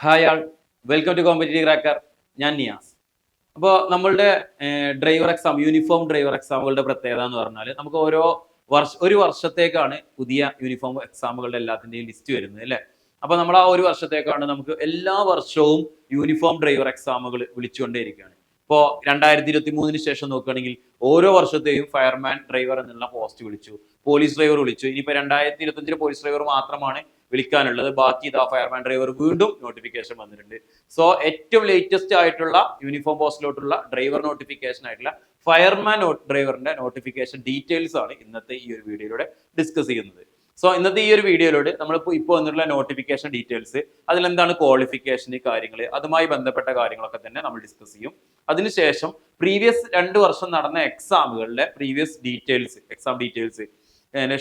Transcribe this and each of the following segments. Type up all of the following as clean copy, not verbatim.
Hi all, welcome to competitive cracker. ഞാൻ നിയാസ്. അപ്പോൾ നമ്മളുടെ ഡ്രൈവർ എക്സാം, യൂണിഫോം ഡ്രൈവർ എക്സാമുകളുടെ പ്രത്യേകത എന്ന് പറഞ്ഞാൽ നമുക്ക് ഒരു വർഷത്തേക്കാണ് പുതിയ യൂണിഫോം എക്സാമുകളുടെ എല്ലാത്തിൻ്റെയും ലിസ്റ്റ് വരുന്നത് അല്ലേ. അപ്പോൾ നമ്മൾ ആ ഒരു വർഷത്തേക്കാണ് നമുക്ക് എല്ലാ വർഷവും യൂണിഫോം ഡ്രൈവർ എക്സാമുകൾ വിളിച്ചുകൊണ്ടേയിരിക്കുകയാണ്. ഇപ്പോൾ 2023 ശേഷം നോക്കുകയാണെങ്കിൽ ഓരോ വർഷത്തെയും ഫയർമാൻ ഡ്രൈവർ എന്നുള്ള പോസ്റ്റ് വിളിച്ചു, പോലീസ് ഡ്രൈവർ വിളിച്ചു. ഇനിയിപ്പോൾ 2025 പോലീസ് ഡ്രൈവർ മാത്രമാണ് വിളിക്കാനുള്ളത്. ബാക്കി ഇതാ ഫയർമാൻ ഡ്രൈവർ വീണ്ടും നോട്ടിഫിക്കേഷൻ വന്നിട്ടുണ്ട്. സോ ഏറ്റവും ലേറ്റസ്റ്റ് ആയിട്ടുള്ള യൂണിഫോം പോസ്റ്റിലോട്ടുള്ള ഡ്രൈവർ നോട്ടിഫിക്കേഷൻ ആയിട്ടുള്ള ഫയർമാൻ ഡ്രൈവറിന്റെ നോട്ടിഫിക്കേഷൻ ഡീറ്റെയിൽസ് ആണ് ഇന്നത്തെ ഈ ഒരു വീഡിയോയിലൂടെ ഡിസ്കസ് ചെയ്യുന്നത്. സോ ഇന്നത്തെ ഈ ഒരു വീഡിയോയിലൂടെ നമ്മളിപ്പോൾ വന്നിട്ടുള്ള നോട്ടിഫിക്കേഷൻ ഡീറ്റെയിൽസ്, അതിലെന്താണ് ക്വാളിഫിക്കേഷൻ കാര്യങ്ങൾ, അതുമായി ബന്ധപ്പെട്ട കാര്യങ്ങളൊക്കെ തന്നെ നമ്മൾ ഡിസ്കസ് ചെയ്യും. അതിനുശേഷം പ്രീവിയസ് 2 വർഷം നടന്ന എക്സാമുകളുടെ previous details, exam details,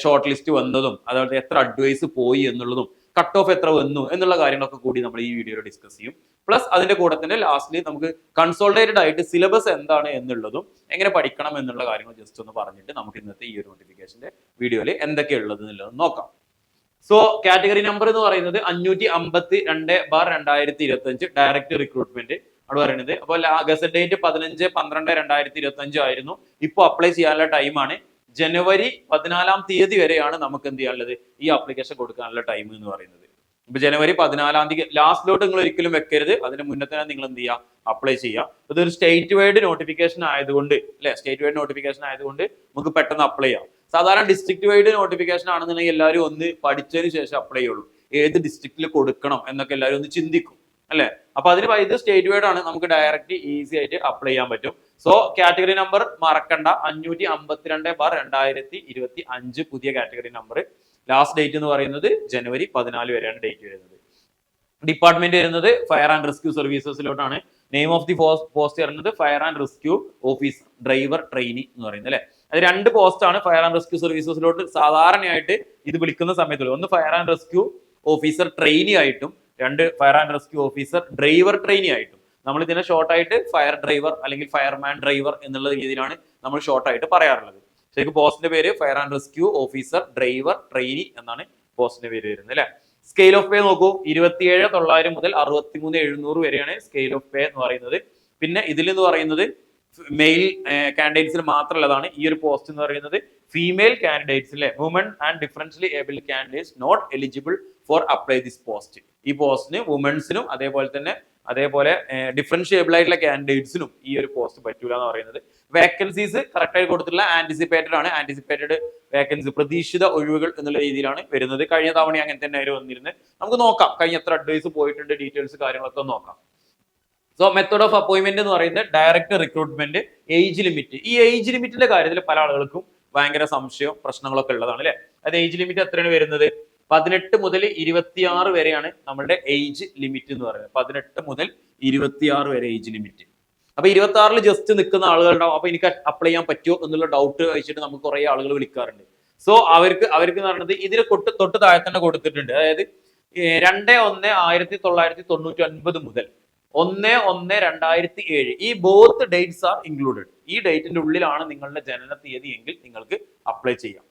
short list വന്നതും അതുപോലെ എത്ര അഡ്വൈസ് പോയി എന്നുള്ളതും കട്ട് ഓഫ് എത്ര വന്നു എന്നുള്ള കാര്യങ്ങളൊക്കെ കൂടി നമ്മൾ ഈ വീഡിയോയിൽ ഡിസ്കസ് ചെയ്യും. പ്ലസ് അതിന്റെ കൂടെ തന്നെ ലാസ്റ്റിൽ നമുക്ക് കൺസോൾട്ടേറ്റഡ് ആയിട്ട് സിലബസ് എന്താണ് എന്നുള്ളതും എങ്ങനെ പഠിക്കണം എന്നുള്ള കാര്യങ്ങൾ ജസ്റ്റ് ഒന്ന് പറഞ്ഞിട്ട് നമുക്ക് ഇന്നത്തെ ഈ ഒരു നോട്ടിഫിക്കേഷന്റെ വീഡിയോയിൽ എന്തൊക്കെയുള്ളത് എന്നുള്ളത് നോക്കാം. സോ കാറ്റഗറി നമ്പർ എന്ന് പറയുന്നത് 552/2025 ഡയറക്റ്റ് റിക്രൂട്ട്മെന്റ് ആണ് പറയുന്നത്. അപ്പോൾ ഗസറ്റ് ഡേറ്റ് 15/12/2025 ആയിരുന്നു. ഇപ്പോൾ അപ്ലൈ ചെയ്യാനുള്ള ടൈമാണ് ജനുവരി 14 വരെയാണ് നമുക്ക് എന്ത് ചെയ്യാനുള്ളത്, ഈ ആപ്ലിക്കേഷൻ കൊടുക്കാനുള്ള ടൈം എന്ന് പറയുന്നത്. ഇപ്പൊ ജനുവരി 14 ലാസ്റ്റിലോട്ട് നിങ്ങൾ ഒരിക്കലും വെക്കരുത്, അതിന് മുന്നേ തന്നെ നിങ്ങൾ എന്ത് ചെയ്യുക, അപ്ലൈ ചെയ്യുക. ഇതൊരു സ്റ്റേറ്റ് വൈഡ് നോട്ടിഫിക്കേഷൻ ആയതുകൊണ്ട് അല്ലെ, സ്റ്റേറ്റ് വൈഡ് നോട്ടിഫിക്കേഷൻ ആയതുകൊണ്ട് നമുക്ക് പെട്ടെന്ന് അപ്ലൈ ചെയ്യാം. സാധാരണ ഡിസ്ട്രിക്ട് വൈഡ് നോട്ടിഫിക്കേഷൻ ആണെന്നുണ്ടെങ്കിൽ എല്ലാവരും ഒന്ന് പഠിച്ചതിന് ശേഷം അപ്ലൈ ചെയ്യുള്ളൂ. ഏത് ഡിസ്ട്രിക്റ്റിൽ കൊടുക്കണം എന്നൊക്കെ എല്ലാവരും ഒന്ന് ചിന്തിക്കും അല്ലെ. അപ്പൊ അതിന് ഇത് സ്റ്റേറ്റ് വൈഡ് ആണ്, നമുക്ക് ഡയറക്റ്റ് ഈസി ആയിട്ട് അപ്ലൈ ചെയ്യാൻ പറ്റും. സോ കാറ്റഗറി നമ്പർ മറക്കണ്ട, 552/2025 പുതിയ കാറ്റഗറി നമ്പർ. ലാസ്റ്റ് ഡേറ്റ് എന്ന് പറയുന്നത് ജനുവരി 14 വരെയാണ് ഡേറ്റ് വരുന്നത്. ഡിപ്പാർട്ട്മെന്റ് വരുന്നത് ഫയർ ആൻഡ് റെസ്ക്യൂ സർവീസസിലോട്ടാണ്. നെയിം ഓഫ് ദി പോസ്റ്റ് വരുന്നത് fire and rescue officer driver trainee എന്ന് പറയുന്നത് അല്ലെ. അത് 2 പോസ്റ്റ് ആണ് ഫയർ ആൻഡ് റെസ്ക്യൂ സർവീസസിലോട്ട് സാധാരണയായിട്ട് ഇത് വിളിക്കുന്ന സമയത്തുള്ളൂ. ഒന്ന് fire and rescue officer trainee ആയിട്ടും 2 fire and rescue officer driver trainee ആയിട്ടും. നമ്മൾ ഇതിനെ ഷോർട്ടായിട്ട് ഫയർ ഡ്രൈവർ അല്ലെങ്കിൽ ഫയർമാൻ ഡ്രൈവർ എന്നുള്ള രീതിയിലാണ് നമ്മൾ ഷോർട്ടായിട്ട് പറയാറുള്ളത്. ശരിക്കും പോസ്റ്റിന്റെ പേര് fire and rescue officer driver trainee എന്നാണ് പോസ്റ്റിന്റെ പേര് വരുന്നത് അല്ലെ. സ്കെയിൽ ഓഫ് പേ നോക്കൂ, 27,900 മുതൽ 63,700 വരെയാണ് സ്കെയിൽ ഓഫ് പേ എന്ന് പറയുന്നത്. പിന്നെ ഇതിൽ എന്ന് പറയുന്നത് മെയിൽ കാൻഡിഡേറ്റ്സിന് മാത്രമുള്ളതാണ് ഈ ഒരു പോസ്റ്റ് എന്ന് പറയുന്നത്. ഫീമെയിൽ കാൻഡിഡേറ്റ്സിലെ woman and differentially abled candidates not eligible for apply this post. ഈ പോസ്റ്റിന് വുമൻസിനും അതേപോലെ ഡിഫറൻഷ്യബിൾ ആയിട്ടുള്ള കാൻഡിഡേറ്റ്സിനും ഈ ഒരു പോസ്റ്റ് പറ്റൂല എന്ന് പറയുന്നത്. വേക്കൻസീസ് കറക്റ്റ് ആയി കൊടുത്തിട്ടുള്ള ആന്റിസിപ്പേറ്റഡ് ആണ്. ആന്റിസിപ്പേറ്റഡ് വേക്കൻസി, പ്രതീക്ഷിത ഒഴിവുകൾ എന്നുള്ള രീതിയിലാണ് വരുന്നത്. കഴിഞ്ഞ തവണ അങ്ങനെ തന്നെ ആയിരുന്നു വന്നിരുന്നത്. നമുക്ക് നോക്കാം കഴിഞ്ഞ എത്ര അഡ്വൈസ് പോയിട്ടുണ്ട്, ഡീറ്റെയിൽസ് കാര്യങ്ങളൊക്കെ നോക്കാം. സോ മെത്തേഡ് ഓഫ് അപ്പോയിന്റ്മെന്റ് എന്ന് പറയുന്നത് ഡയറക്റ്റ് റിക്രൂട്ട്മെന്റ്. ഏജ് ലിമിറ്റ്, ഈ ഏജ് ലിമിറ്റിന്റെ കാര്യത്തിൽ പല ആളുകൾക്കും ഭയങ്കര സംശയം പ്രശ്നങ്ങളൊക്കെ ഉള്ളതാണ് അല്ലെ. അത് ഏജ് ലിമിറ്റ് എത്രയാണ് വരുന്നത്? 18 മുതൽ 26 വരെയാണ് നമ്മുടെ ഏജ് ലിമിറ്റ് എന്ന് പറയുന്നത്. 18 മുതൽ 26 വരെ ഏജ് ലിമിറ്റ്. അപ്പൊ 26 ജസ്റ്റ് നിൽക്കുന്ന ആളുകളുണ്ടാവും. അപ്പൊ എനിക്ക് അപ്ലൈ ചെയ്യാൻ പറ്റുമോ എന്നുള്ള ഡൗട്ട് വെച്ചിട്ട് നമുക്ക് കുറെ ആളുകൾ വിളിക്കാറുണ്ട്. സോ അവർക്ക് എന്ന് പറയുന്നത് ഇതിന് തൊട്ട് താഴെ തന്നെ കൊടുത്തിട്ടുണ്ട്. അതായത് 2/1/1999 മുതൽ 1/1/2007 ഈ ബോത്ത് ഡേറ്റ്സ് ആർ ഇൻക്ലൂഡഡ്. ഈ ഡേറ്റിന്റെ ഉള്ളിലാണ് നിങ്ങളുടെ ജനന തീയതി എങ്കിൽ നിങ്ങൾക്ക് അപ്ലൈ ചെയ്യാം.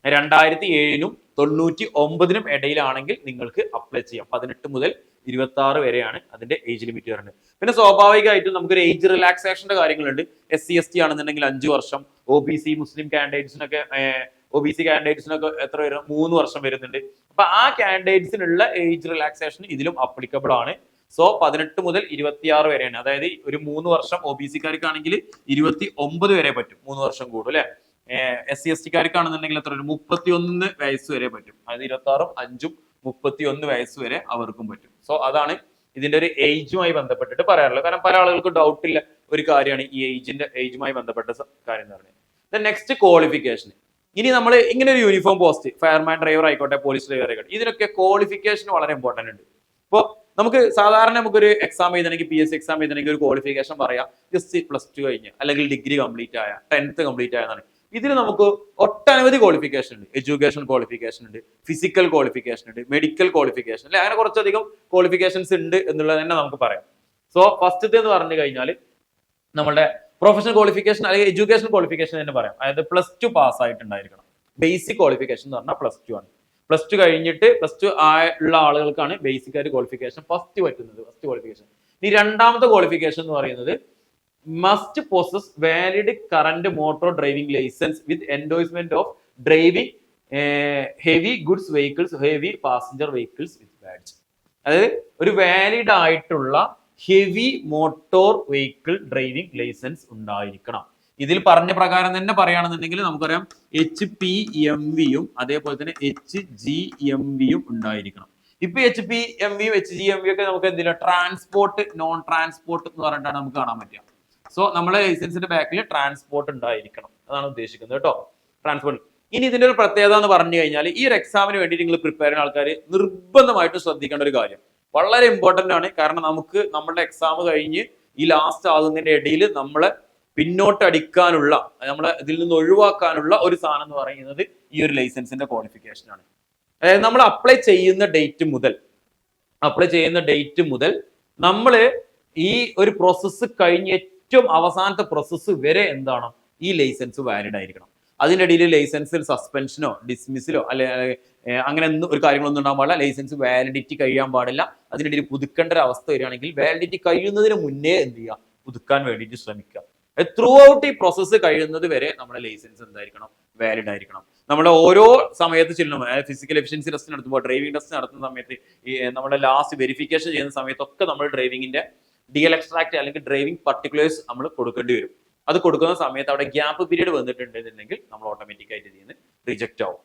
2007-നും 99-നും ഇടയിലാണെങ്കിൽ നിങ്ങൾക്ക് അപ്ലൈ ചെയ്യാം. 18 മുതൽ 26 വരെയാണ് അതിന്റെ ഏജ് ലിമിറ്റ് വരുന്നത്. പിന്നെ സ്വാഭാവികമായിട്ടും നമുക്കൊരു ഏജ് റിലാക്സേഷന്റെ കാര്യങ്ങളുണ്ട്. SC/ST ആണെന്നുണ്ടെങ്കിൽ 5 വർഷം, OBC മുസ്ലിം കാൻഡിഡേറ്റ്സിനൊക്കെ എത്ര വരും? 3 വർഷം വരുന്നുണ്ട്. അപ്പൊ ആ കാൻഡിഡേറ്റ്സിനുള്ള ഏജ് റിലാക്സേഷൻ ഇതിലും അപ്ലിക്കബിൾ ആണ്. സോ 18 മുതൽ 26 വരെയാണ്. അതായത് ഒരു 3 വർഷം OBC-കാർക്കാണെങ്കിൽ 29 വരെ പറ്റും, 3 വർഷം കൂടും അല്ലെ. SC/ST-കാർക്കാണെന്നുണ്ടെങ്കിൽ എത്ര വരും? 31 വയസ്സ് വരെ പറ്റും. അതായത് 26-ഉം 5-ഉം 31 വയസ്സ് വരെ അവർക്കും പറ്റും. സോ അതാണ് ഇതിന്റെ ഒരു ഏജുമായി ബന്ധപ്പെട്ടിട്ട് പറയാറുള്ളത്. കാരണം പല ആളുകൾക്കും ഡൗട്ട് ഇല്ല ഒരു കാര്യമാണ് ഈ ഏജുമായി ബന്ധപ്പെട്ട കാര്യം എന്ന് പറയുന്നത്. Next qualification. ഇനി നമ്മൾ ഇങ്ങനെ ഒരു യൂണിഫോം പോസ്റ്റ്, ഫയർമാൻ ഡ്രൈവർ ആയിക്കോട്ടെ, പോലീസ് ഡ്രൈവർ ആയിക്കോട്ടെ, ഇതിനൊക്കെ ക്വാളിഫിക്കേഷൻ വളരെ ഇമ്പോർട്ടന്റ് ഉണ്ട്. ഇപ്പോൾ നമുക്ക് സാധാരണ നമുക്കൊരു എക്സാം എഴുതണമെങ്കിൽ, PSC എക്സാം എഴുതണമെങ്കിൽ ഒരു ക്വാളിഫിക്കേഷൻ പറയാം, ജസ്റ്റ് +2 കഴിഞ്ഞ് അല്ലെങ്കിൽ ഡിഗ്രി കംപ്ലീറ്റ് ആയ, 10th കംപ്ലീറ്റ് ആയെന്നാണ്. ഇതിന് നമുക്ക് ഒട്ടനവധി ക്വാളിഫിക്കേഷൻ ഉണ്ട്. എഡ്യൂക്കേഷൻ ക്വാളിഫിക്കേഷൻ ഉണ്ട്, ഫിസിക്കൽ ക്വാളിഫിക്കേഷൻ ഉണ്ട്, മെഡിക്കൽ ക്വാളിഫിക്കേഷൻ അല്ലെ. അങ്ങനെ കുറച്ചധികം ക്വാളിഫിക്കേഷൻസ് ഉണ്ട് എന്നുള്ളത് തന്നെ നമുക്ക് പറയാം. സോ ഫസ്റ്റത്തെ എന്ന് പറഞ്ഞു കഴിഞ്ഞാൽ നമ്മുടെ പ്രൊഫഷണൽ ക്വാളിഫിക്കേഷൻ അല്ലെങ്കിൽ എഡ്യൂക്കേഷൻ ക്വാളിഫിക്കേഷൻ തന്നെ പറയാം. അതായത് +2 പാസ് ആയിട്ടുണ്ടായിരിക്കണം. ബേസിക് ക്വാളിഫിക്കേഷൻ എന്ന് പറഞ്ഞാൽ +2 ആണ്. പ്ലസ് ടു കഴിഞ്ഞിട്ട് പ്ലസ് ടു ഉള്ള ആളുകൾക്കാണ് ബേസിക് ആയിട്ട് ക്വാളിഫിക്കേഷൻ ഫസ്റ്റ് ക്വാളിഫിക്കേഷൻ. ഈ രണ്ടാമത്തെ ക്വാളിഫിക്കേഷൻ എന്ന് പറയുന്നത് must possess valid current motor driving licence with endorsement of driving heavy goods vehicles heavy passenger vehicles with badge. അതായത് ഒരു വാലിഡ് ആയിട്ടുള്ള heavy motor vehicle driving licence ഉണ്ടായിരിക്കണം. ഇതിൽ പറഞ്ഞ പ്രകാരം തന്നെ പറയുകയാണെന്നുണ്ടെങ്കിൽ നമുക്കറിയാം HPMVയും അതേപോലെ തന്നെ HGMVയും ഉണ്ടായിരിക്കണം. ഇപ്പൊ HPMVയും HGMVയും ഒക്കെ നമുക്ക് എന്തിനാ ട്രാൻസ്പോർട്ട് നോൺ ട്രാൻസ്പോർട്ട് എന്ന് പറഞ്ഞിട്ടാണ് നമുക്ക് കാണാൻ പറ്റുക. സോ നമ്മളെ ലൈസൻസിന്റെ ബാക്കിൽ ട്രാൻസ്പോർട്ട് ഉണ്ടായിരിക്കണം, അതാണ് ഉദ്ദേശിക്കുന്നത് കേട്ടോ, ട്രാൻസ്പോർട്ട്. ഇനി ഇതിന്റെ ഒരു പ്രത്യേകത എന്ന് പറഞ്ഞു കഴിഞ്ഞാൽ ഈ ഒരു എക്സാമിന് വേണ്ടി നിങ്ങൾ പ്രിപ്പയർ ചെയ്യുന്ന ആൾക്കാർ നിർബന്ധമായിട്ടും ശ്രദ്ധിക്കേണ്ട ഒരു കാര്യം വളരെ ഇമ്പോർട്ടന്റ് ആണ്. കാരണം നമുക്ക് നമ്മുടെ എക്സാം കഴിഞ്ഞ് ഈ ലാസ്റ്റ് ആകുന്നതിന്റെ ഇടയിൽ നമ്മളെ പിന്നോട്ട് അടിക്കാനുള്ള, നമ്മളെ ഇതിൽ നിന്ന് ഒഴിവാക്കാനുള്ള ഒരു സാധനം എന്ന് പറയുന്നത് ഈ ഒരു ലൈസൻസിന്റെ ക്വാളിഫിക്കേഷൻ ആണ്. അതായത് നമ്മൾ അപ്ലൈ ചെയ്യുന്ന ഡേറ്റ് മുതൽ നമ്മൾ ഈ ഒരു പ്രോസസ്സ് കഴിഞ്ഞ് ഏറ്റവും അവസാനത്തെ പ്രോസസ്സ് വരെ എന്താണ് ഈ ലൈസൻസ് വാലിഡ് ആയിരിക്കണം. അതിൻ്റെ ഇടയിൽ ലൈസൻസിൽ സസ്പെൻഷനോ ഡിസ്മിസിലോ അല്ലെ അങ്ങനെ ഒരു കാര്യങ്ങളൊന്നും ഉണ്ടാകാൻ പാടില്ല. ലൈസൻസ് വാലിഡിറ്റി കഴിയാൻ പാടില്ല. അതിനിടയിൽ പുതുക്കേണ്ട ഒരു അവസ്ഥ വരികയാണെങ്കിൽ വാലിഡിറ്റി കഴിയുന്നതിന് മുന്നേ എന്ത് ചെയ്യുക, പുതുക്കാൻ വേണ്ടിയിട്ട് ശ്രമിക്കുക. ത്രൂ ഔട്ട് ഈ പ്രോസസ്സ് കഴിയുന്നത് വരെ നമ്മുടെ ലൈസൻസ് എന്തായിരിക്കണം, വാലിഡ് ആയിരിക്കണം. നമ്മുടെ ഓരോ സമയത്ത് ചെല്ലുമ്പോൾ ഫിസിക്കൽ എഫിഷ്യൻസി ടെസ്റ്റ് നടത്തുമ്പോൾ ഡ്രൈവിംഗ് ടെസ്റ്റ് നടത്തുന്ന സമയത്ത് നമ്മുടെ ലാസ്റ്റ് വെരിഫിക്കേഷൻ ചെയ്യുന്ന സമയത്തൊക്കെ നമ്മൾ ഡ്രൈവിംഗിന്റെ DL എക്സ്ട്രാക്ട് അല്ലെങ്കിൽ ഡ്രൈവിംഗ് പർട്ടിക്കുലേഴ്സ് നമ്മൾ കൊടുക്കേണ്ടി വരും. അത് കൊടുക്കുന്ന സമയത്ത് അവിടെ ഗ്യാപ്പ് പീരീഡ് വന്നിട്ടുണ്ടെന്നുണ്ടെങ്കിൽ നമ്മൾ ഓട്ടോമാറ്റിക് ആയിട്ട് ഇതിന് റിജക്റ്റ് ആവും.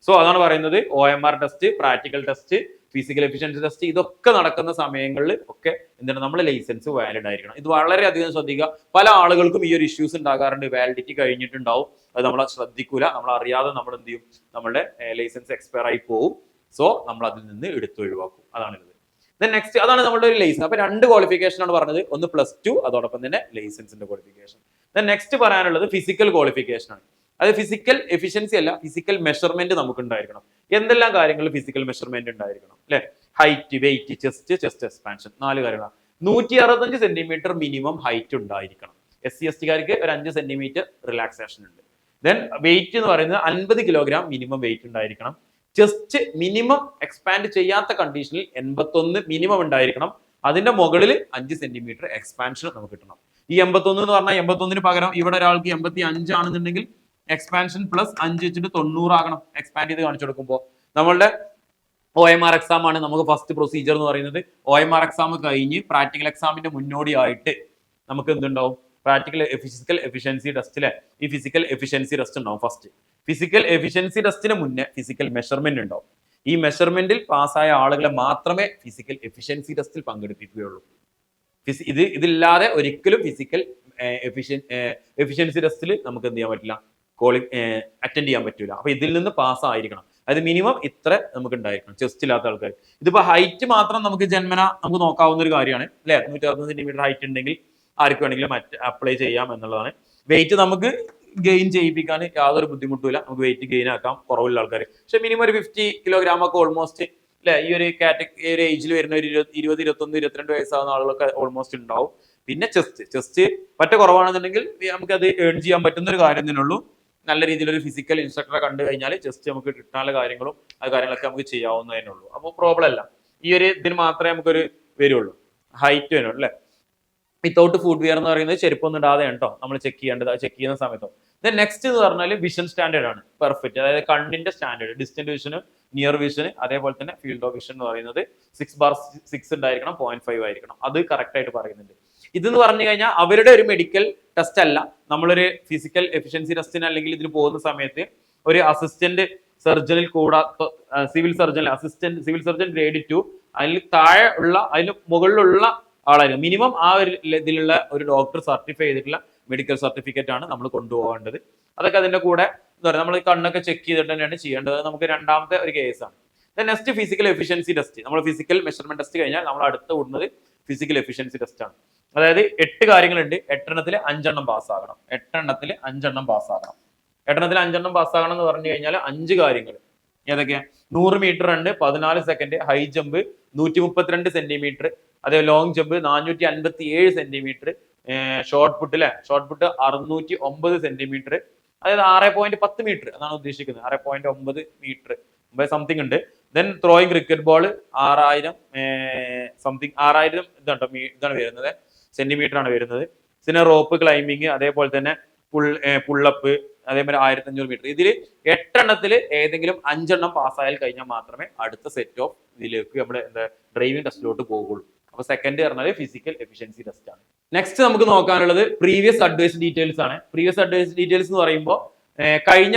സോ അതാണ് പറയുന്നത് OMR test, practical test, physical efficiency test ഇതൊക്കെ നടക്കുന്ന സമയങ്ങളിൽ ഒക്കെ എന്താണ് നമ്മൾ ലൈസൻസ് വാലിഡ് ആയിരിക്കണം. ഇത് വളരെയധികം ശ്രദ്ധിക്കുക. പല ആളുകൾക്കും ഈ ഒരു ഇഷ്യൂസ് ഉണ്ടാകാറുണ്ട്, വാലിഡിറ്റി കഴിഞ്ഞിട്ടുണ്ടാവും, അത് നമ്മൾ ശ്രദ്ധിക്കൂല, നമ്മൾ അറിയാതെ നമ്മൾ എന്ത് ചെയ്യും, നമ്മുടെ ലൈസൻസ് എക്സ്പയർ ആയി പോകും. സോ നമ്മൾ അതിൽ നിന്ന് എടുത്തൊഴിവാക്കും. അതാണിത്. നെക്സ്റ്റ് അതാണ് നമ്മുടെ ഒരു ലൈസൻസ്. അപ്പൊ 2 ക്വാളിഫിക്കേഷൻ ആണ് പറഞ്ഞത്, ഒന്ന് +2 അതോടൊപ്പം തന്നെ ലൈസൻസിന്റെ ക്വാളിഫിക്കേഷൻ. നെക്സ്റ്റ് പറയാനുള്ളത് ഫിസിക്കൽ ക്വാളിഫിക്കേഷൻ ആണ്. അത് ഫിസിക്കൽ എഫിഷ്യൻസി അല്ല, ഫിസിക്കൽ മെഷർമെന്റ് നമുക്ക് ഉണ്ടായിരിക്കണം. എന്തെല്ലാം കാര്യങ്ങൾ ഫിസിക്കൽ മെഷർമെന്റ് ഉണ്ടായിരിക്കണം അല്ലെ? ഹൈറ്റ്, വെയിറ്റ്, ചെസ്റ്റ് എക്സ്പാൻഷൻ, 4 കാര്യങ്ങളാണ്. 165 സെന്റിമീറ്റർ മിനിമം ഹൈറ്റ് ഉണ്ടായിരിക്കണം. SC/ST-കാർക്ക് ഒരു 5 സെന്റിമീറ്റർ റിലാക്സേഷൻ ഉണ്ട്. ദെൻ വെയിറ്റ് എന്ന് പറയുന്നത് 50 കിലോഗ്രാം മിനിമം വെയിറ്റ് ഉണ്ടായിരിക്കണം. ചെസ്റ്റ് മിനിമം എക്സ്പാൻഡ് ചെയ്യാത്ത കണ്ടീഷനിൽ 81 മിനിമം ഉണ്ടായിരിക്കണം. അതിന്റെ മുകളിൽ 5 സെന്റിമീറ്റർ എക്സ്പാൻഷൻ നമുക്ക് കിട്ടണം. ഈ 81 എന്ന് പറഞ്ഞാൽ 81ന് പകരം ഇവിടെ ഒരാൾക്ക് 85 ആണെന്നുണ്ടെങ്കിൽ എക്സ്പാൻഷൻ +5 വെച്ചിട്ട് 90 ആകണം. എക്സ്പാൻഡ് ചെയ്ത് കാണിച്ചു കൊടുക്കുമ്പോൾ നമ്മളുടെ OMR എക്സാം ആണ് നമുക്ക് ഫസ്റ്റ് പ്രൊസീജിയർ എന്ന് പറയുന്നത്. OMR എക്സാം കഴിഞ്ഞ് പ്രാക്ടിക്കൽ എക്സാമിന്റെ മുന്നോടിയായിട്ട് നമുക്ക് എന്തുണ്ടാവും, പ്രാക്ടിക്കൽ ഫിസിക്കൽ എഫിഷ്യൻസി ടെസ്റ്റിലെ ഈ ഫിസിക്കൽ എഫിഷ്യൻസി ടെസ്റ്റ് ഉണ്ടാവും. ഫസ്റ്റ് ഫിസിക്കൽ എഫിഷ്യൻസി ടെസ്റ്റിന് മുന്നേ ഫിസിക്കൽ മെഷർമെന്റ് ഉണ്ടാവും. ഈ മെഷർമെന്റിൽ പാസ്സായ ആളുകളെ മാത്രമേ ഫിസിക്കൽ എഫിഷ്യൻസി ടെസ്റ്റിൽ പങ്കെടുപ്പിക്കുകയുള്ളൂ. ഇതില്ലാതെ ഒരിക്കലും ഫിസിക്കൽ എഫിഷ്യൻസി ടെസ്റ്റിൽ നമുക്ക് എന്ത് ചെയ്യാൻ പറ്റില്ല, അറ്റൻഡ് ചെയ്യാൻ പറ്റില്ല. അപ്പൊ ഇതിൽ നിന്ന് പാസ്സായിരിക്കണം. അത് മിനിമം ഇത്ര നമുക്ക് ഉണ്ടായിരിക്കണം ചെസ്റ്റ് ഇല്ലാത്ത ആൾക്കാർ. ഇതിപ്പോ ഹൈറ്റ് മാത്രം നമുക്ക് ജന്മന നമുക്ക് നോക്കാവുന്ന ഒരു കാര്യമാണ് അല്ലെ. 160 സെന്റിമീറ്റർ ഹൈറ്റ് ഉണ്ടെങ്കിൽ ആർക്ക് വേണമെങ്കിലും അപ്ലൈ ചെയ്യാം എന്നുള്ളതാണ്. വെയിറ്റ് നമുക്ക് ഗെയിൻ ചെയ്യിപ്പിക്കാൻ യാതൊരു ബുദ്ധിമുട്ടില്ല, നമുക്ക് വെയിറ്റ് ഗെയിൻ ആക്കാം കുറവുള്ള ആൾക്കാർ. പക്ഷെ മിനിമം ഒരു 50 കിലോഗ്രാം ഒക്കെ ഓൾമോസ്റ്റ് അല്ലെ ഈ ഒരു ഒരു ഏജിൽ വരുന്ന ഒരു 20, 21, 22 വയസ്സാകുന്ന ആളുകളൊക്കെ ഓൾമോസ്റ്റ് ഉണ്ടാവും. പിന്നെ ചെസ്റ്റ് പറ്റ കുറവാണെന്നുണ്ടെങ്കിൽ നമുക്ക് അത് ഏൺ ചെയ്യാൻ പറ്റുന്ന ഒരു കാര്യം തന്നെ ഉള്ളൂ. നല്ല രീതിയിൽ ഒരു ഫിസിക്കൽ ഇൻസ്ട്രക്ടറെ കണ്ടു കഴിഞ്ഞാൽ ജസ്റ്റ് നമുക്ക് കിട്ടാനുള്ള കാര്യങ്ങളും കാര്യങ്ങളൊക്കെ നമുക്ക് ചെയ്യാവുന്നതേ ഉള്ളൂ. അപ്പോൾ പ്രോബ്ലം അല്ല. ഈ ഒരു ഇതിന് മാത്രമേ നമുക്കൊരു വരുള്ളൂ, ഹൈറ്റ് വരുള്ളൂ അല്ലെ. വിത്തൗട്ട് ഫുഡ് വെയർ എന്ന് പറയുന്നത് ചെരുപ്പൊന്നും ഇടാതെ കേട്ടോ നമ്മൾ ചെക്ക് ചെയ്യേണ്ടത്. ചെക്ക് ചെയ്യുന്ന സമയത്തോ നെക്സ്റ്റ് എന്ന് പറഞ്ഞാൽ വിഷൻ സ്റ്റാൻഡേർഡ് ആണ് പെർഫെക്റ്റ്. അതായത് കണ്ണിന്റെ സ്റ്റാൻഡേർഡ്, ഡിസ്റ്റന്റ് വിഷന്, നിയർ വിഷന്, അതേപോലെ തന്നെ ഫീൽഡ് ഓഫ് വിഷൻ എന്ന് പറയുന്നത് 6/6 ഉണ്ടായിരിക്കണം, 0.5 ആയിരിക്കണം. അത് കറക്റ്റ് ആയിട്ട് പറയുന്നുണ്ട്. ഇതെന്ന് പറഞ്ഞു കഴിഞ്ഞാൽ അവരുടെ ഒരു മെഡിക്കൽ ടെസ്റ്റ് അല്ല. നമ്മളൊരു ഫിസിക്കൽ എഫിഷ്യൻസി ടെസ്റ്റിന് അല്ലെങ്കിൽ ഇതിന് പോകുന്ന സമയത്ത് ഒരു അസിസ്റ്റന്റ് സർജനിൽ civil surgeon assistant civil surgeon grade 2 അതിൽ താഴെ ഉള്ള അതിന് മുകളിലുള്ള ആളായിരുന്നു മിനിമം ആ ഒരു ഇതിലുള്ള ഒരു ഡോക്ടർ സർട്ടിഫൈ ചെയ്തിട്ടുള്ള മെഡിക്കൽ സർട്ടിഫിക്കറ്റ് ആണ് നമ്മൾ കൊണ്ടുപോകേണ്ടത്. അതൊക്കെ അതിന്റെ കൂടെ എന്താ പറയുക, നമ്മൾ കണ്ണൊക്കെ ചെക്ക് ചെയ്തിട്ട് തന്നെയാണ് ചെയ്യേണ്ടത്. നമുക്ക് രണ്ടാമത്തെ ഒരു കേസാണ്. Next physical efficiency test. നമ്മൾ ഫിസിക്കൽ മെഷർമെന്റ് ടെസ്റ്റ് കഴിഞ്ഞാൽ നമ്മൾ അടുത്ത് കൂടുന്നത് ഫിസിക്കൽ എഫിഷ്യൻസി ടെസ്റ്റ് ആണ്. അതായത് 8 കാര്യങ്ങളുണ്ട്. 8 5 പാസ്സാകണം. 8 5 പാസ്സാകണം. 8 5 പാസ്സാകണം എന്ന് പറഞ്ഞു കഴിഞ്ഞാൽ 5 കാര്യങ്ങൾ ഏതൊക്കെയാ? 100 metre run 14 second, high jump 132 centimetre, അതേ long jump 457 centimetre, shot put 609 centimetre, അതായത് 6.10 മീറ്റർ എന്നാണ് ഉദ്ദേശിക്കുന്നത്. 6.9 മീറ്റർ സംതിങ് ഉണ്ട്. Then throwing cricket ball 6000 something 6000 ഇതാണ് വരുന്നത്, സെന്റിമീറ്റർ ആണ് വരുന്നത്. പിന്നെ റോപ്പ് ക്ലൈംബിങ്, അതേപോലെ തന്നെ പുള്ളപ്പ്, അതേപോലെ 1500 മീറ്റർ. ഇതിൽ 8 എണ്ണത്തിൽ ഏതെങ്കിലും 5 എണ്ണം പാസ്സായാൽ കഴിഞ്ഞാൽ മാത്രമേ അടുത്ത സെറ്റ് ഓഫ് ഇതിലേക്ക് നമ്മുടെ ഡ്രൈവിംഗ് ടെസ്റ്റിലോട്ട് പോകുള്ളൂ. അപ്പൊ സെക്കൻഡ് പറഞ്ഞാൽ ഫിസിക്കൽ എഫിഷ്യൻസി ടെസ്റ്റ് ആണ്. നെക്സ്റ്റ് നമുക്ക് നോക്കാനുള്ളത് പ്രീവിയസ് അഡ്വൈസ് ഡീറ്റെയിൽസ് ആണ്. പ്രീവിയസ് അഡ്വൈസ് ഡീറ്റെയിൽസ് എന്ന് പറയുമ്പോൾ കഴിഞ്ഞ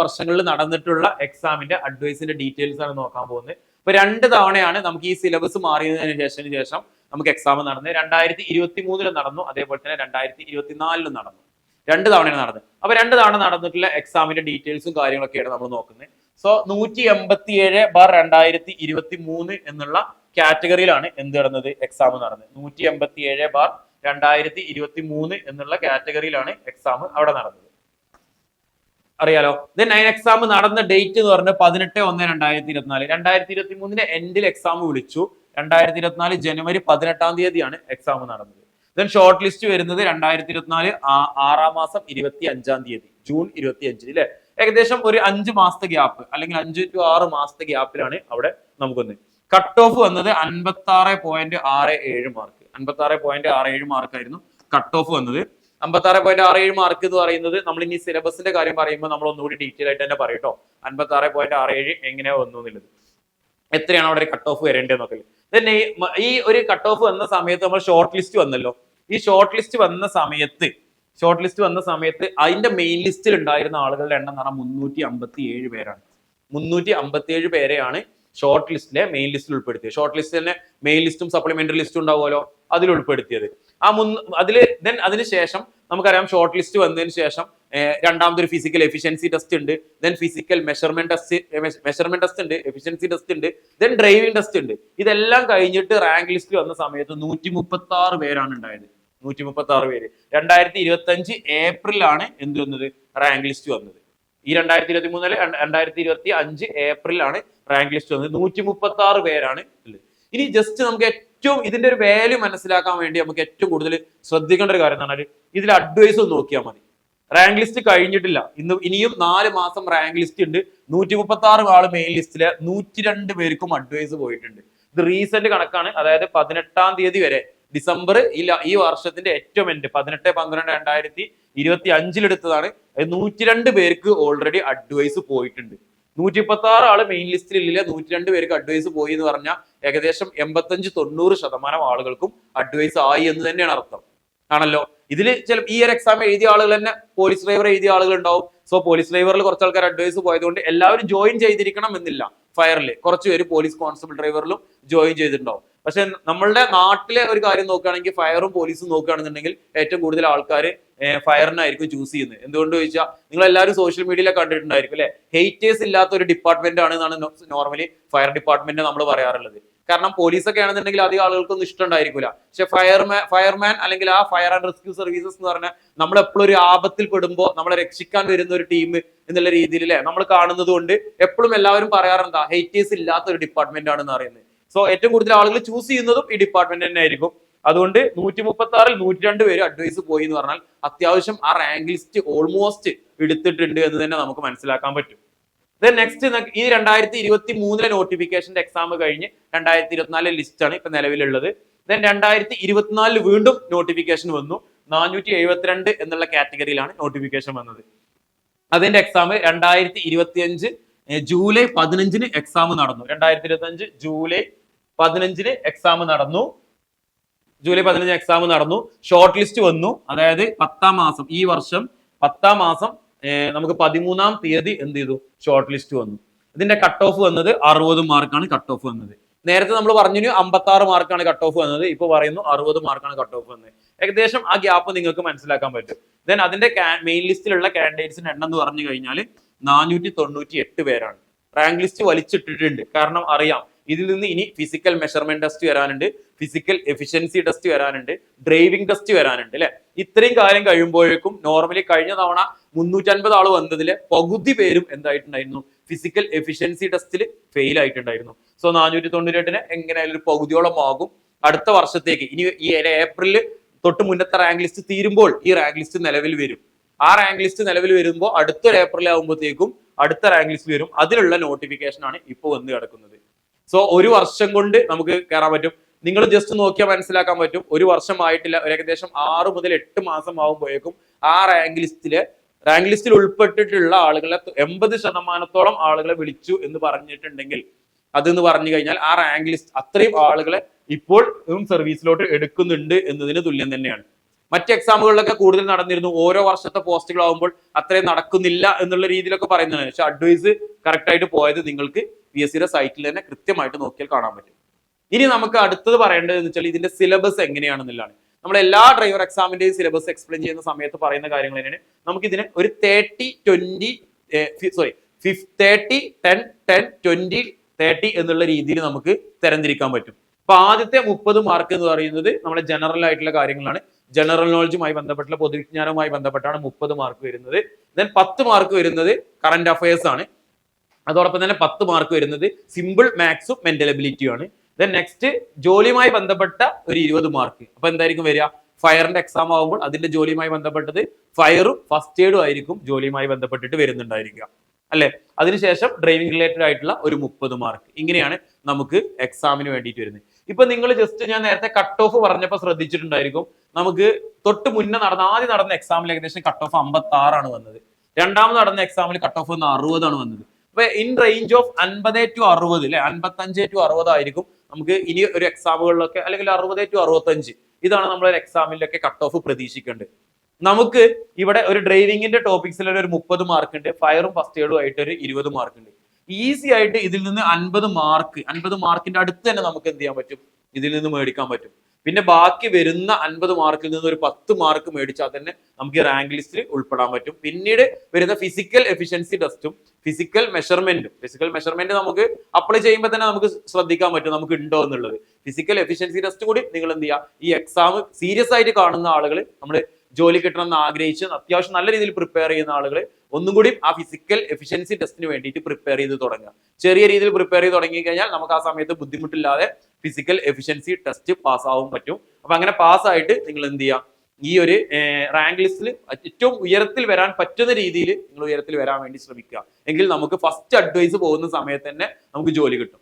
വർഷങ്ങളിൽ നടന്നിട്ടുള്ള എക്സാമിന്റെ അഡ്വൈസിന്റെ ഡീറ്റെയിൽസ് ആണ് നോക്കാൻ പോകുന്നത്. ഇപ്പൊ 2 തവണയാണ് നമുക്ക് ഈ സിലബസ് മാറിയതിനു ശേഷം നമുക്ക് എക്സാം നടന്നത്. 2023 നടന്നു, അതേപോലെ തന്നെ 2024 നടന്നു. 2 തവണയാണ് നടന്നത്. അപ്പൊ 2 തവണ നടന്നിട്ടുള്ള എക്സാമിന്റെ ഡീറ്റെയിൽസും കാര്യങ്ങളൊക്കെയാണ് നമ്മൾ നോക്കുന്നത്. സോ 187/2023 എന്നുള്ള കാറ്റഗറിയിലാണ് എന്ത് നടന്നത്, എക്സാം നടന്നത്. 187/2023 എന്നുള്ള കാറ്റഗറിയിലാണ് എക്സാം അവിടെ നടന്നത്, അറിയാലോ. ദെൻ എക്സാം നടന്ന ഡേറ്റ് എന്ന് പറഞ്ഞാൽ 18/1/2024. 2023 എൻഡിൽ എക്സാം വിളിച്ചു. 2024 ജനുവരി 18 തീയതിയാണ് എക്സാം നടന്നത്. ദെൻ ഷോർട്ട് ലിസ്റ്റ് വരുന്നത് 2024 6 മാസം 25 തീയതി, ജൂൺ 25 അല്ലെ. ഏകദേശം ഒരു 5 മാസത്തെ ഗ്യാപ്പ്, അല്ലെങ്കിൽ 5 to 6 മാസത്തെ ഗ്യാപ്പിലാണ് അവിടെ നമുക്കൊന്ന്. കട്ട് ഓഫ് വന്നത് 56.67 മാർക്ക്. 56.67 മാർക്കായിരുന്നു കട്ട് ഓഫ് വന്നത്. 56.67 മാർക്ക് എന്ന് പറയുന്നത് നമ്മൾ ഇനി സിലബസിന്റെ കാര്യം പറയുമ്പോൾ നമ്മൾ ഒന്നുകൂടി ഡീറ്റെയിൽ ആയിട്ട് തന്നെ പറയും കേട്ടോ. 56.67 എങ്ങനെയാ വന്നു എന്നുള്ളത്, എത്രയാണ് അവിടെ ഒരു കട്ട് ഓഫ് വരേണ്ടതെന്നൊക്കെ. തന്നെ ഈ ഒരു കട്ട് ഓഫ് വന്ന സമയത്ത് നമ്മൾ ഷോർട്ട് ലിസ്റ്റ് വന്നല്ലോ. ഈ ഷോർട്ട് ലിസ്റ്റ് വന്ന സമയത്ത് അതിന്റെ മെയിൻ ലിസ്റ്റിൽ ഉണ്ടായിരുന്ന ആളുകളുടെ എണ്ണം എന്ന് പറഞ്ഞാൽ 357 പേരാണ്. 357 പേരെയാണ് ഷോർട്ട് ലിസ്റ്റിലെ മെയിൻ ലിസ്റ്റിൽ ഉൾപ്പെടുത്തിയത്. ഷോർട്ട് ലിസ്റ്റിൽ തന്നെ മെയിൻ ലിസ്റ്റും സപ്ലിമെന്ററി ലിസ്റ്റും ഉണ്ടാവുമല്ലോ, അതിൽ ഉൾപ്പെടുത്തിയത്. അതിനുശേഷം നമുക്കറിയാം ഷോർട്ട് ലിസ്റ്റ് വന്നതിന് ശേഷം രണ്ടാമതൊരു ഫിസിക്കൽ എഫിഷ്യൻസി ടെസ്റ്റ് ഉണ്ട്. ദെൻ ഫിസിക്കൽ മെഷർമെന്റ് ടെസ്റ്റ് ഉണ്ട്, എഫിഷ്യൻസി ടെസ്റ്റ് ഉണ്ട്, ദെൻ ഡ്രൈവിംഗ് ടെസ്റ്റ് ഉണ്ട്. ഇതെല്ലാം കഴിഞ്ഞിട്ട് റാങ്ക് ലിസ്റ്റ് വന്ന സമയത്ത് 136 പേരാണ് ഉണ്ടായത്. 136 പേര്. 2025 ഏപ്രിലാണ് എന്ത് വന്നത്, റാങ്ക് ലിസ്റ്റ് വന്നത്. ഈ 2023 2025 ഏപ്രിലാണ് റാങ്ക് ലിസ്റ്റ് വന്നത്. 136 പേരാണ് ഉള്ളത്. ഇനി ജസ്റ്റ് നമുക്ക് ഏറ്റവും ഇതിന്റെ ഒരു വാല്യൂ മനസ്സിലാക്കാൻ വേണ്ടി നമുക്ക് ഏറ്റവും കൂടുതൽ ശ്രദ്ധിക്കേണ്ട ഒരു കാര്യം എന്ന് പറഞ്ഞാൽ ഇതിൽ അഡ്വൈസ് ഒന്ന് നോക്കിയാൽ മതി. റാങ്ക് ലിസ്റ്റ് കഴിഞ്ഞിട്ടില്ല, ഇനിയും 4 മാസം റാങ്ക് ലിസ്റ്റ് ഉണ്ട്. 136 ആള് മെയിൻ ലിസ്റ്റില് 102 പേർക്കും അഡ്വൈസ് പോയിട്ടുണ്ട്. ഇത് റീസെന്റ് കണക്കാണ്. അതായത് 18 തീയതി വരെ, ഡിസംബർ ഈ വർഷത്തിന്റെ ഏറ്റവും എൻഡ് 18/12/2025 എടുത്തതാണ്. 102 പേർക്ക് ഓൾറെഡി അഡ്വൈസ് പോയിട്ടുണ്ട്. 136 ആള് മെയിൻ ലിസ്റ്റിൽ ഇല്ല, 102 പേർക്ക് അഡ്വൈസ് പോയി എന്ന് പറഞ്ഞാൽ ഏകദേശം 85-90% ആളുകൾക്കും അഡ്വൈസ് ആയി എന്ന് തന്നെയാണ് അർത്ഥം, ആണല്ലോ. ഇതിൽ ചിലപ്പോൾ ഈ ഒരു എക്സാം എഴുതിയ ആളുകൾ തന്നെ പോലീസ് ഡ്രൈവർ എഴുതിയ ആളുകൾ ഉണ്ടാവും. സോ പോലീസ് ഡ്രൈവറിൽ കുറച്ച് ആൾക്കാർ അഡ്വൈസ് പോയതുകൊണ്ട് എല്ലാവരും ജോയിൻ ചെയ്തിരിക്കണം എന്നില്ല. ഫയറിൽ കുറച്ച് പേര് പോലീസ് കോൺസ്റ്റബിൾ ഡ്രൈവറിലും ജോയിൻ ചെയ്തിട്ടുണ്ടാവും. പക്ഷെ നമ്മളുടെ നാട്ടിലെ ഒരു കാര്യം നോക്കുകയാണെങ്കിൽ ഫയറും പോലീസും നോക്കുകയാണെന്നുണ്ടെങ്കിൽ ഏറ്റവും കൂടുതൽ ആൾക്കാർ ഫയറിനായിരിക്കും ചൂസ് ചെയ്യുന്നത്. എന്തുകൊണ്ട് ചോദിച്ചാൽ നിങ്ങൾ എല്ലാവരും സോഷ്യൽ മീഡിയയിലെ കണ്ടിട്ടുണ്ടായിരിക്കും അല്ലെ. ഹെയ്റ്റേഴ്സ് ഇല്ലാത്ത ഒരു ഡിപ്പാർട്ട്മെന്റ് ആണെന്നാണ് നോർമലി ഫയർ ഡിപ്പാർട്ട്മെന്റ് നമ്മൾ പറയാറുള്ളത്. കാരണം പോലീസൊക്കെ ആണെന്നുണ്ടെങ്കിൽ അധികം ആളുകൾക്കൊന്നും ഇഷ്ടമുണ്ടായിരിക്കില്ല. പക്ഷെ ഫയർമാൻ അല്ലെങ്കിൽ ആ ഫയർ ആൻഡ് റെസ്ക്യൂ സർവീസസ് എന്ന് പറഞ്ഞാൽ നമ്മൾ എപ്പോഴും ഒരു ആപത്തിൽ പെടുമ്പോൾ നമ്മളെ രക്ഷിക്കാൻ വരുന്ന ഒരു ടീം എന്നുള്ള രീതിയിൽ അല്ലെ നമ്മൾ കാണുന്നത് കൊണ്ട് എപ്പോഴും എല്ലാവരും പറയാറെന്താ, ഹെയ്റ്റേഴ്സ് ഇല്ലാത്ത ഒരു ഡിപ്പാർട്ട്മെന്റ് ആണെന്ന് പറയുന്നത്. സോ ഏറ്റവും കൂടുതൽ ആളുകൾ ചൂസ് ചെയ്യുന്നതും ഈ ഡിപ്പാർട്ട്മെന്റ് തന്നെ ആയിരിക്കും. അതുകൊണ്ട് 136-ൽ 102 പേര് അഡ്വൈസ് പോയി എന്ന് പറഞ്ഞാൽ അത്യാവശ്യം ആ റാങ്ക് ലിസ്റ്റ് ഓൾമോസ്റ്റ് എടുത്തിട്ടുണ്ട് എന്ന് തന്നെ നമുക്ക് മനസ്സിലാക്കാൻ പറ്റും. നെക്സ്റ്റ് ഈ 2023 നോട്ടിഫിക്കേഷന്റെ എക്സാം കഴിഞ്ഞ് 2024 ലിസ്റ്റ് ആണ് ഇപ്പൊ നിലവിലുള്ളത്. ദെൻ 2024 വീണ്ടും നോട്ടിഫിക്കേഷൻ വന്നു. 472 എന്നുള്ള കാറ്റഗറിയിലാണ് നോട്ടിഫിക്കേഷൻ വന്നത്. അതിന്റെ എക്സാം 2025 ജൂലൈ 15 എക്സാം നടന്നു. 2025 ജൂലൈ 15 എക്സാം നടന്നു. ഷോർട്ട് ലിസ്റ്റ് വന്നു. അതായത് 10 മാസം, ഈ വർഷം 10 മാസം നമുക്ക് 13 തീയതി എന്ത് ചെയ്തു, ഷോർട്ട് ലിസ്റ്റ് വന്നു. ഇതിന്റെ കട്ട് ഓഫ് വന്നത് 60 മാർക്കാണ് കട്ട് ഓഫ് വന്നത്. നേരത്തെ നമ്മൾ പറഞ്ഞു 56 മാർക്കാണ് കട്ട് ഓഫ് വന്നത്, ഇപ്പൊ പറയുന്നു 60 മാർക്കാണ് കട്ട് ഓഫ് വന്നത്. ഏകദേശം ആ ഗ്യാപ്പ് നിങ്ങൾക്ക് മനസ്സിലാക്കാൻ പറ്റും. ദെൻ അതിന്റെ മെയിൻ ലിസ്റ്റിലുള്ള കാൻഡിഡേറ്റ്സിന്റെ എണ്ണം എന്ന് പറഞ്ഞു കഴിഞ്ഞാൽ 498 പേരാണ്. റാങ്ക് ലിസ്റ്റ് വലിച്ചിട്ടിട്ടുണ്ട്. കാരണം അറിയാം ഇതിൽ നിന്ന് ഇനി ഫിസിക്കൽ മെഷർമെന്റ് ടെസ്റ്റ് വരാനുണ്ട്, ഫിസിക്കൽ എഫിഷ്യൻസി ടെസ്റ്റ് വരാനുണ്ട്, ഡ്രൈവിംഗ് ടെസ്റ്റ് വരാനുണ്ട് അല്ലെ. ഇത്രയും കാര്യം കഴിയുമ്പോഴേക്കും നോർമലി കഴിഞ്ഞ തവണ 350 ആള് വന്നതിലെ പകുതി പേരും എന്തായിട്ടുണ്ടായിരുന്നു, ഫിസിക്കൽ എഫിഷ്യൻസി ടെസ്റ്റിൽ ഫെയിൽ ആയിട്ടുണ്ടായിരുന്നു. സോ 498 എങ്ങനെയായാലും ഒരു പകുതിയോളം ആകും. അടുത്ത വർഷത്തേക്ക് ഇനി ഈ ഏപ്രിലിൽ തൊട്ട് മുന്നത്തെ റാങ്ക് ലിസ്റ്റ് തീരുമ്പോൾ ഈ റാങ്ക് ലിസ്റ്റ് നിലവിൽ വരും. ആ റാങ്ക് ലിസ്റ്റ് നിലവിൽ വരുമ്പോൾ അടുത്തൊരു ഏപ്രിൽ ആകുമ്പോഴത്തേക്കും അടുത്ത റാങ്ക് ലിസ്റ്റ് വരും. അതിലുള്ള നോട്ടിഫിക്കേഷൻ ആണ് ഇപ്പോൾ വന്ന് കിടക്കുന്നത്. സോ ഒരു വർഷം കൊണ്ട് നമുക്ക് കയറാൻ പറ്റും. നിങ്ങൾ ജസ്റ്റ് നോക്കിയാൽ മനസ്സിലാക്കാൻ പറ്റും. ഒരു വർഷമായിട്ടില്ല, ഏകദേശം 6 മുതൽ 8 മാസം ആകുമ്പോഴേക്കും ആ റാങ്ക് ലിസ്റ്റിൽ ഉൾപ്പെട്ടിട്ടുള്ള ആളുകളെ 80% ആളുകളെ വിളിച്ചു എന്ന് പറഞ്ഞിട്ടുണ്ടെങ്കിൽ, അതെന്ന് പറഞ്ഞു കഴിഞ്ഞാൽ ആ റാങ്ക് ലിസ്റ്റ് അത്രയും ആളുകളെ ഇപ്പോൾ സർവീസിലോട്ട് എടുക്കുന്നുണ്ട് എന്നതിന് തുല്യം തന്നെയാണ്. മറ്റ് എക്സാമുകളിലൊക്കെ കൂടുതൽ നടന്നിരുന്നു, ഓരോ വർഷത്തെ പോസ്റ്റുകളാകുമ്പോൾ അത്രയും നടക്കുന്നില്ല എന്നുള്ള രീതിയിലൊക്കെ പറയുന്നത്. പക്ഷെ അഡ്വൈസ് കറക്റ്റ് ആയിട്ട് പോയത് നിങ്ങൾക്ക് PSC സൈറ്റിൽ തന്നെ കൃത്യമായിട്ട് നോക്കിയാൽ കാണാൻ പറ്റും. ഇനി നമുക്ക് അടുത്തത് പറയേണ്ടത് എന്ന് വെച്ചാൽ ഇതിന്റെ സിലബസ് എങ്ങനെയാണെന്നുള്ളതാണ്. നമ്മൾ എല്ലാ ഡ്രൈവർ എക്സാമിന്റെയും സിലബസ് എക്സ്പ്ലെയിൻ ചെയ്യുന്ന സമയത്ത് പറയുന്ന കാര്യങ്ങൾ തന്നെയാണ്. നമുക്ക് ഇതിനെ ഒരു 30-10-10-20-30 എന്നുള്ള രീതിയിൽ നമുക്ക് തരംതിരിക്കാൻ പറ്റും. അപ്പൊ ആദ്യത്തെ 30 മാർക്ക് എന്ന് പറയുന്നത് നമ്മുടെ ജനറൽ ആയിട്ടുള്ള കാര്യങ്ങളാണ്. ജനറൽ നോളജുമായി ബന്ധപ്പെട്ടുള്ള പൊതുവിജ്ഞാനവുമായി ബന്ധപ്പെട്ടാണ് 30 മാർക്ക് വരുന്നത്. ദെൻ 10 മാർക്ക് വരുന്നത് കറന്റ് അഫയേഴ്സ് ആണ്. അതോടൊപ്പം തന്നെ 10 മാർക്ക് വരുന്നത് സിമ്പിൾ മാത്സും മെന്റൽ എബിലിറ്റിയും ആണ്. ദെൻ നെക്സ്റ്റ് ജോലിയുമായി ബന്ധപ്പെട്ട ഒരു 20 മാർക്ക്. അപ്പൊ എന്തായിരിക്കും വരിക? ഫയറിന്റെ എക്സാം ആകുമ്പോൾ അതിന്റെ ജോലിയുമായി ബന്ധപ്പെട്ടത് ഫയറും ഫസ്റ്റ് എയ്ഡും ആയിരിക്കും ജോലിയുമായി ബന്ധപ്പെട്ടിട്ട് വരുന്നുണ്ടായിരിക്കുക, അല്ലെ? അതിനുശേഷം ഡ്രൈവിംഗ് റിലേറ്റഡ് ആയിട്ടുള്ള ഒരു 30 മാർക്ക്. ഇങ്ങനെയാണ് നമുക്ക് എക്സാമിന് വേണ്ടിയിട്ട് വരുന്നത്. ഇപ്പൊ നിങ്ങൾ ജസ്റ്റ് ഞാൻ നേരത്തെ കട്ട് ഓഫ് പറഞ്ഞപ്പോൾ ശ്രദ്ധിച്ചിട്ടുണ്ടായിരിക്കും, നമുക്ക് തൊട്ട് മുന്നേ ആദ്യം നടന്ന എക്സാമിൽ ഏകദേശം കട്ട് ഓഫ് 56 വന്നത്. രണ്ടാമത് നടന്ന എക്സാമിൽ കട്ട് ഓഫ് 60 വന്നത്. അപ്പൊ ഇൻ റേഞ്ച് ഓഫ് 50 to 60 അല്ലെ, 55 to 60 ആയിരിക്കും നമുക്ക് ഇനി ഒരു എക്സാമുകളിലൊക്കെ, അല്ലെങ്കിൽ 60 to 65 ഇതാണ് നമ്മൾ എക്സാമിലൊക്കെ കട്ട് ഓഫ് പ്രതീക്ഷിക്കേണ്ടത്. നമുക്ക് ഇവിടെ ഒരു ഡ്രൈവിംഗിന്റെ ടോപ്പിക്സിൽ ഒരു 30 മാർക്ക് ഉണ്ട്, ഫയറും ഫസ്റ്റ് എയ്ഡും ആയിട്ട് ഒരു 20 മാർക്ക് ഉണ്ട്. ഈസി ആയിട്ട് ഇതിൽ നിന്ന് 50 മാർക്കിന്റെ അടുത്ത് തന്നെ നമുക്ക് എന്ത് ചെയ്യാൻ പറ്റും? ഇതിൽ നിന്ന് മേടിക്കാൻ പറ്റും. പിന്നെ ബാക്കി വരുന്ന 50 മാർക്കിൽ നിന്ന് ഒരു 10 മാർക്ക് മേടിച്ചാൽ തന്നെ നമുക്ക് റാങ്ക് ലിസ്റ്റിൽ ഉൾപ്പെടാൻ പറ്റും. പിന്നീട് വരുന്ന ഫിസിക്കൽ എഫിഷ്യൻസി ടെസ്റ്റും ഫിസിക്കൽ മെഷർമെന്റ് നമുക്ക് അപ്ലൈ ചെയ്യുമ്പോൾ തന്നെ നമുക്ക് ശ്രദ്ധിക്കാൻ പറ്റും നമുക്ക് ഉണ്ടോ എന്നുള്ളത്. ഫിസിക്കൽ എഫിഷ്യൻസി ടെസ്റ്റ് കൂടി നിങ്ങൾ എന്ത് ചെയ്യുക, ഈ എക്സാം സീരിയസ് ആയിട്ട് കാണുന്ന ആളുകൾ, നമ്മൾ ജോലി കിട്ടണമെന്ന് ആഗ്രഹിച്ച് അത്യാവശ്യം നല്ല രീതിയിൽ പ്രിപ്പയർ ചെയ്യുന്ന ആളുകൾ ഒന്നും കൂടി ആ ഫിസിക്കൽ എഫിഷ്യൻസി ടെസ്റ്റിന് വേണ്ടിയിട്ട് പ്രിപ്പയർ ചെയ്ത് തുടങ്ങുക. ചെറിയ രീതിയിൽ പ്രിപ്പയർ ചെയ്ത് തുടങ്ങി കഴിഞ്ഞാൽ നമുക്ക് ആ സമയത്ത് ബുദ്ധിമുട്ടില്ലാതെ ഫിസിക്കൽ എഫിഷ്യൻസി ടെസ്റ്റ് പാസ്സാവാൻ പറ്റും. അപ്പൊ അങ്ങനെ പാസ്സായിട്ട് നിങ്ങൾ എന്ത് ചെയ്യുക, ഈ ഒരു റാങ്ക് ലിസ്റ്റിൽ ഏറ്റവും ഉയരത്തിൽ വരാൻ പറ്റുന്ന രീതിയിൽ നിങ്ങൾ ഉയരത്തിൽ വരാൻ വേണ്ടി ശ്രമിക്കുക. എങ്കിൽ നമുക്ക് ഫസ്റ്റ് അഡ്വൈസ് പോകുന്ന സമയത്ത് തന്നെ നമുക്ക് ജോലി കിട്ടും.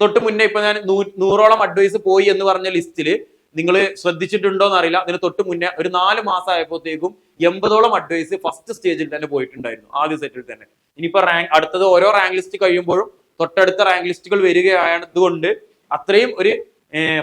തൊട്ട് മുന്നേ ഇപ്പൊ ഞാൻ 100ഓളം അഡ്വൈസ് പോയി എന്ന് പറഞ്ഞ ലിസ്റ്റില് നിങ്ങൾ ശ്രദ്ധിച്ചിട്ടുണ്ടോ എന്നറിയില്ല, അതിന് തൊട്ട് മുന്നേ ഒരു 4 മാസം ആയപ്പോഴത്തേക്കും 80ഓളം അഡ്വൈസ് ഫസ്റ്റ് സ്റ്റേജിൽ തന്നെ പോയിട്ടുണ്ടായിരുന്നു, ആദ്യ സെറ്റിൽ തന്നെ. ഇനിയിപ്പോ അടുത്തത് ഓരോ റാങ്ക് ലിസ്റ്റ് കഴിയുമ്പോഴും തൊട്ടടുത്ത റാങ്ക് ലിസ്റ്റുകൾ വരികയായതുകൊണ്ട് അത്രയും ഒരു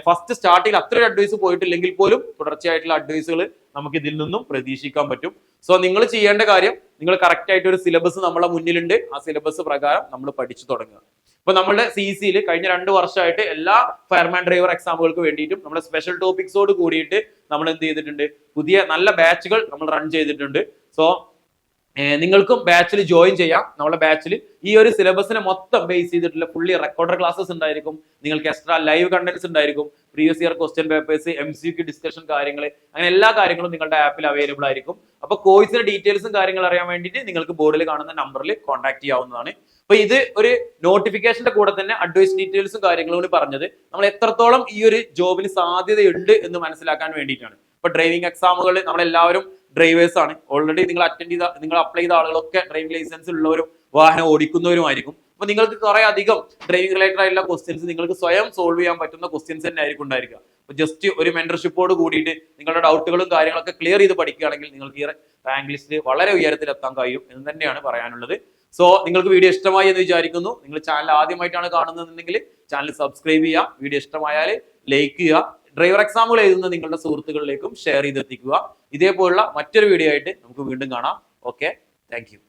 ഫസ്റ്റ് സ്റ്റാർട്ടിൽ അത്രയും അഡ്വൈസ് പോയിട്ടില്ലെങ്കിൽ പോലും തുടർച്ചയായിട്ടുള്ള അഡ്വൈസുകൾ നമുക്ക് ഇതിൽ നിന്നും പ്രതീക്ഷിക്കാൻ പറ്റും. സോ നിങ്ങൾ ചെയ്യേണ്ട കാര്യം, നിങ്ങൾ കറക്റ്റ് ആയിട്ട് ഒരു സിലബസ് നമ്മളെ മുന്നിലുണ്ട്, ആ സിലബസ് പ്രകാരം നമ്മൾ പഠിച്ചു തുടങ്ങുക. ഇപ്പൊ നമ്മുടെ CC കഴിഞ്ഞ 2 വർഷമായിട്ട് എല്ലാ ഫയർമാൻ ഡ്രൈവർ എക്സാമുകൾക്ക് വേണ്ടിയിട്ടും നമ്മുടെ സ്പെഷ്യൽ ടോപ്പിക്സോട് കൂടിയിട്ട് നമ്മൾ എന്ത് ചെയ്തിട്ടുണ്ട്, പുതിയ നല്ല ബാച്ചുകൾ നമ്മൾ റൺ ചെയ്തിട്ടുണ്ട്. സോ നിങ്ങൾക്കും ബാച്ചിൽ ജോയിൻ ചെയ്യാം. നമ്മുടെ ബാച്ചിൽ ഈ ഒരു സിലബസിനെ മൊത്തം ബേസ് ചെയ്തിട്ടുള്ള ഫുള്ളി റെക്കോർഡഡ് ക്ലാസ്സസ് ഉണ്ടായിരിക്കും. നിങ്ങൾക്ക് എക്സ്ട്രാ ലൈവ് കണ്ടന്റ്സ് ഉണ്ടായിരിക്കും, previous year question papers, MCQ discussion കാര്യങ്ങൾ, അങ്ങനെ എല്ലാ കാര്യങ്ങളും നിങ്ങളുടെ ആപ്പിൽ അവൈലബിൾ ആയിരിക്കും. അപ്പൊ കോഴ്സിന്റെ ഡീറ്റെയിൽസും കാര്യങ്ങളും അറിയാൻ വേണ്ടിയിട്ട് നിങ്ങൾക്ക് ബോർഡിൽ കാണുന്ന നമ്പറിൽ കോൺടാക്ട് ചെയ്യാവുന്നതാണ്. അപ്പൊ ഇത് ഒരു നോട്ടിഫിക്കേഷന്റെ കൂടെ തന്നെ അഡ്വൈസ് ഡീറ്റെയിൽസും കാര്യങ്ങളും കൂടി പറഞ്ഞത് നമ്മൾ എത്രത്തോളം ഈ ഒരു ജോബിന് സാധ്യതയുണ്ട് എന്ന് മനസ്സിലാക്കാൻ വേണ്ടിയിട്ടാണ്. ഇപ്പൊ ഡ്രൈവിംഗ് എക്സാമുകൾ നമ്മളെല്ലാവരും ഡ്രൈവേഴ്സ് ആണ്. ഓൾറെഡി നിങ്ങൾ നിങ്ങൾ അപ്ലൈ ചെയ്ത ആളുകളൊക്കെ ഡ്രൈവിംഗ് ലൈസൻസ് ഉള്ളവരും വാഹനം ഓടിക്കുന്നവരുമായിരിക്കും. അപ്പൊ നിങ്ങൾക്ക് കുറെ അധികം ഡ്രൈവിംഗ് റിലേറ്റഡ് ആയിട്ടുള്ള ക്വസ്റ്റ്യൻസ് നിങ്ങൾക്ക് സ്വയം സോൾവ് ചെയ്യാൻ പറ്റുന്ന ക്വസ്റ്റ്യൻസ് തന്നെ ആയിരിക്കും ഉണ്ടായിരിക്കുക. അപ്പൊ ജസ്റ്റ് ഒരു മെന്റർഷിപ്പോട് കൂടിയിട്ട് നിങ്ങളുടെ ഡൗട്ടുകളും കാര്യങ്ങളൊക്കെ ക്ലിയർ ചെയ്ത് പഠിക്കുകയാണെങ്കിൽ നിങ്ങൾക്ക് ഈ റാങ്ക് ലിസ്റ്റ് വളരെ ഉയരത്തിലെത്താൻ കഴിയും എന്ന് തന്നെയാണ് പറയാനുള്ളത്. സോ നിങ്ങൾക്ക് വീഡിയോ ഇഷ്ടമായി എന്ന് വിചാരിക്കുന്നു. നിങ്ങൾ ചാനൽ ആദ്യമായിട്ടാണ് കാണുന്നതെന്നുണ്ടെങ്കിൽ ചാനൽ സബ്സ്ക്രൈബ് ചെയ്യുക. വീഡിയോ ഇഷ്ടമായാൽ ലൈക്ക് ചെയ്യുക. ഡ്രൈവർ എക്സാമുകൾ എഴുതുന്ന നിങ്ങളുടെ സുഹൃത്തുക്കളിലേക്കും ഷെയർ ചെയ്തെത്തിക്കുക. ഇതേപോലുള്ള മറ്റൊരു വീഡിയോ ആയിട്ട് നമുക്ക് വീണ്ടും കാണാം. Okay, thank you.